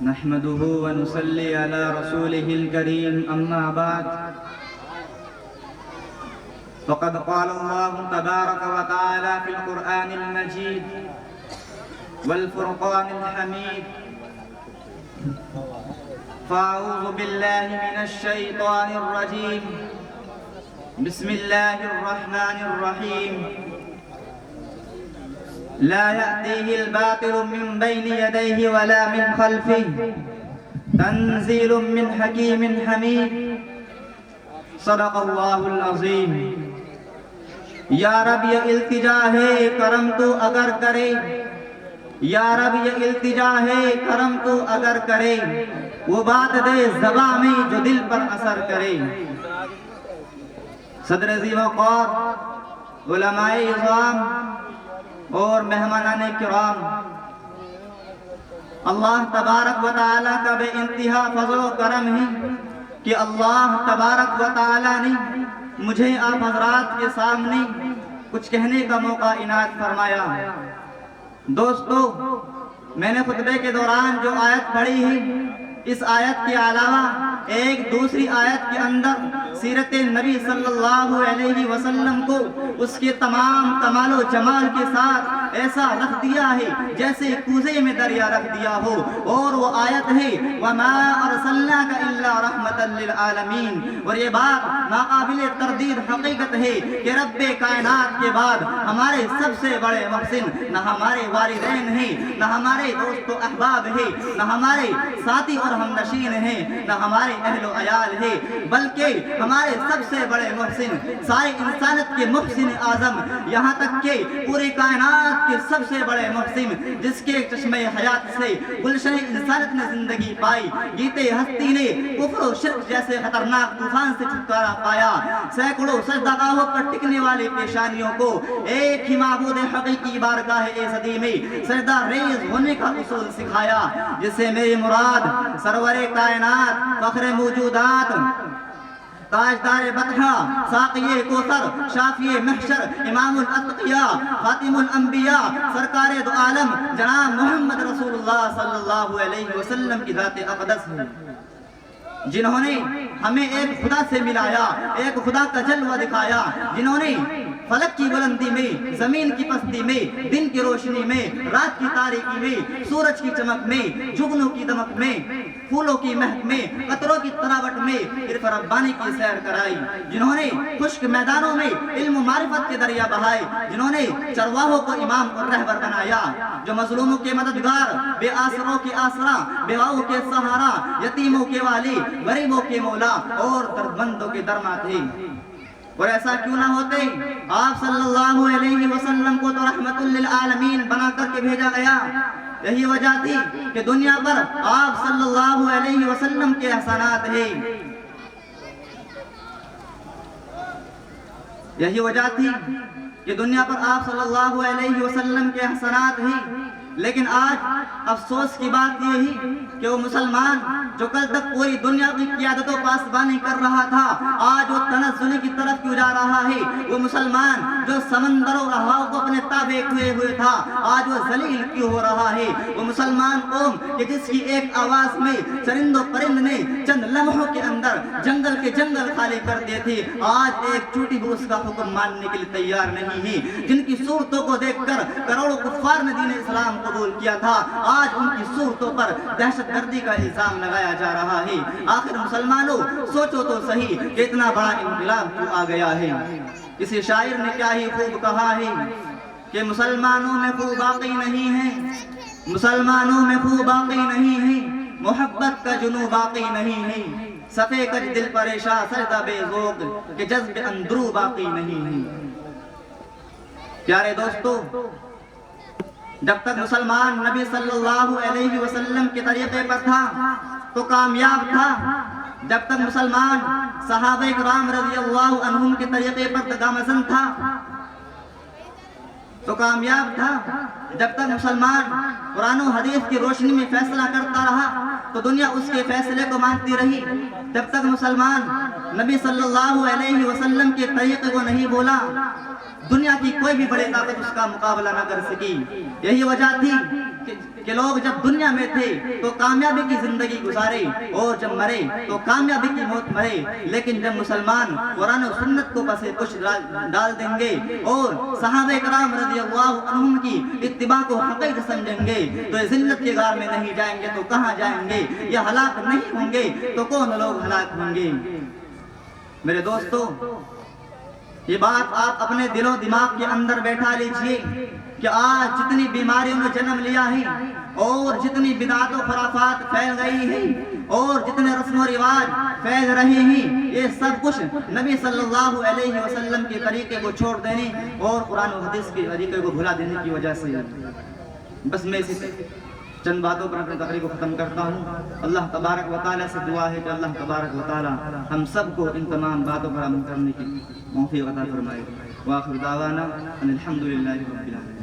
نحمده ونصلي على رسوله الكريم أما بعد فقد قال الله تبارك وتعالى في القرآن المجيد والفرقان الحميد فأعوذ بالله من الشيطان الرجيم بسم الله الرحمن الرحيم لا يأتيه الباطل من بين يديه ولا من خلفه تنزيل من حكيم حميد صدق اللہ العظیم۔ یا رب یہ التجا ہے کرم تو اگر کرے، یا رب یہ التجا ہے کرم تو اگر کرے، وہ بات دے زباں میں جو دل پر اثر کرے۔ صدر ذی وقار، علماء اعظام اور مہمانان کرام، اللہ تبارک و تعالیٰ کا بے انتہا فضل و کرم ہے کہ اللہ تبارک و تعالیٰ نے مجھے آپ حضرات کے سامنے کچھ کہنے کا موقع عنایت فرمایا۔ دوستو، میں نے خطبے کے دوران جو آیت پڑھی ہے، اس آیت کے علاوہ ایک دوسری آیت کے اندر سیرت نبی صلی اللہ علیہ وسلم کو اس کے تمام کمال و جمال کے ساتھ ایسا رکھ دیا ہے جیسے کوزے میں دریا رکھ دیا ہو، اور وہ آیت ہے وَمَا أَرْسَلْنَاكَ إِلَّا رَحْمَةً لِلْعَالَمِينَ۔ اور یہ بات ناقابل تردید حقیقت ہے کہ رب کائنات کے بعد ہمارے سب سے بڑے محسن نہ ہمارے والدین ہیں، نہ ہمارے دوست و احباب ہیں، نہ ہمارے ساتھی اور ہم نشین ہیں، نہ ہمارے اہل و عیال ہیں، بلکہ ہمارے سب سے بڑے محسن، ساری انسانیت کے محسن اعظم، یہاں تک کہ پوری کائنات کے سب سے بڑے محسن، جس کے چشمہ حیات سے گلشن انسانیت نے زندگی پائی، جیتے ہستی نے کفر و شرک جیسے خطرناک طوفان سے چھٹکارا پایا، سینکڑوں سجدگاہوں پر ٹکنے والے پیشانیوں کو ایک ہی معبود حقیقی بارگاہ صدی میں سجدہ ریز ہونے کا اصول سکھایا، جسے میری مراد سرور کائنات، فخر موجودات، تاجدار بطحہ، ساقی کوثر، شافی محشر، امام الاتقیاء، خاتم الانبیاء، سرکار دو عالم جناب محمد رسول اللہ صلی اللہ علیہ وسلم کی ذات اقدس ہے، جنہوں نے ہمیں ایک خدا سے ملایا، ایک خدا کا جلوہ دکھایا، جنہوں نے فلک کی بلندی میں، زمین کی پستی میں، دن کی روشنی میں، رات کی تاریکی میں، سورج کی چمک میں، جگنوں کی دمک میں، پھولوں کی مہک میں، قطروں کی تراوٹ میں عرف ربانی کی سیر کرائی، جنہوں نے خشک میدانوں میں علم و معرفت کے دریا بہائے، جنہوں نے چرواہوں کو امام اور رہبر بنایا، جو مظلوموں کے مددگار، بے آسروں کے آسرا، بیواؤں کے سہارا، یتیموں کے والی، غریبوں کے مولا اور دردمندوں کے درما تھے۔ اور ایسا کیوں نہ ہوتے، آپ صلی اللہ علیہ وسلم کو تو رحمت للعالمین بنا کر کے بھیجا گیا۔ یہی وجہ تھی کہ دنیا پر آپ صلی اللہ علیہ وسلم کے احسانات ہیں، یہی وجہ تھی کہ دنیا پر آپ صلی اللہ علیہ وسلم کے احسانات ہیں، لیکن آج افسوس کی بات یہ ہی کہ وہ مسلمان جو کل تک پوری دنیا کی قیادت و پاسبانی کر رہا تھا، آج وہ تنزلی کی طرف کیوں جا رہا ہے؟ وہ مسلمان جو سمندر و ہواؤں کو اپنے تابع کیے ہوئے تھا، آج وہ ذلیل کیوں ہو رہا ہے؟ وہ مسلمان قوم کہ جس کی ایک آواز میں چرند و پرند نے چند لمحوں کے اندر جنگل کے جنگل خالی کر دیے تھے، آج ایک چوٹی بھی اس کا حکم ماننے کے لیے تیار نہیں ہے، جن کی صورتوں کو دیکھ کر کروڑوں کفار نے دین اسلام قبول کیا تھا، آج ان کی صورتوں پر دہشت گردی کا الزام لگایا جا رہا ہے۔ آخر مسلمانوں سوچو تو صحیح کہ اتنا بڑا انقلاب کیوں آ گیا ہے؟ کسی شاعر نے کیا ہی خوب کہا ہے کہ مسلمانوں میں خوب باقی نہیں ہے، مسلمانوں میں خوب باقی نہیں ہے، محبت کا جنوں باقی نہیں ہے، صفے کج دل پریشاں سجدہ بے ذوق کہ جذب اندرو باقی نہیں ہے۔ پیارے دوستو، جب تک مسلمان نبی صلی اللہ علیہ وسلم کے طریقے پر تھا تو کامیاب تھا، جب تک مسلمان صحابہ کرام رضی اللہ عنہم کے طریقے پر گامزن تھا تو کامیاب تھا، جب تک مسلمان قرآن و حدیث کی روشنی میں فیصلہ کرتا رہا تو دنیا اس کے فیصلے کو مانتی رہی، جب تک مسلمان نبی صلی اللہ علیہ وسلم کے طریقے کو نہیں بولا، دنیا کی کوئی بھی بڑی طاقت اس کا مقابلہ نہ کر سکی۔ یہی وجہ تھی کہ لوگ جب دنیا میں تھے تو کامیابی کی زندگی گزارے، اور جب مرے تو کامیابی کی موت مرے، لیکن جب مسلمان قرآن و سنت کو پس کچھ ڈال دیں گے اور صحابہ کرام رضی اللہ عنہم کی اتباع کو حقیقت سمجھیں گے تو یہ ذلت کے غار میں نہیں جائیں گے تو کہاں جائیں گے؟ یہ ہلاک نہیں ہوں گے تو کون لوگ ہلاک ہوں گے؟ میرے دوستو، یہ بات آپ اپنے دل و دماغ کے اندر بیٹھا لیجئے کہ آج جتنی بیماریوں نے جنم لیا ہے اور جتنی بدعات و خرافات پھیل گئی ہیں اور جتنے رسم و رواج پھیل رہے ہیں، یہ سب کچھ نبی صلی اللہ علیہ وسلم کے طریقے کو چھوڑ دینے اور قرآن و حدیث کے طریقے کو بھلا دینے کی وجہ سے۔ بس میں اسی چند باتوں پر اپنے تقریر کو ختم کرتا ہوں۔ اللہ تبارک و تعالیٰ سے دعا ہے کہ اللہ تبارک و تعالیٰ ہم سب کو ان تمام باتوں پر عمل کرنے کی توفیق عطا فرمائے۔ وآخر دعوانا ان الحمد للہ رب العالمین۔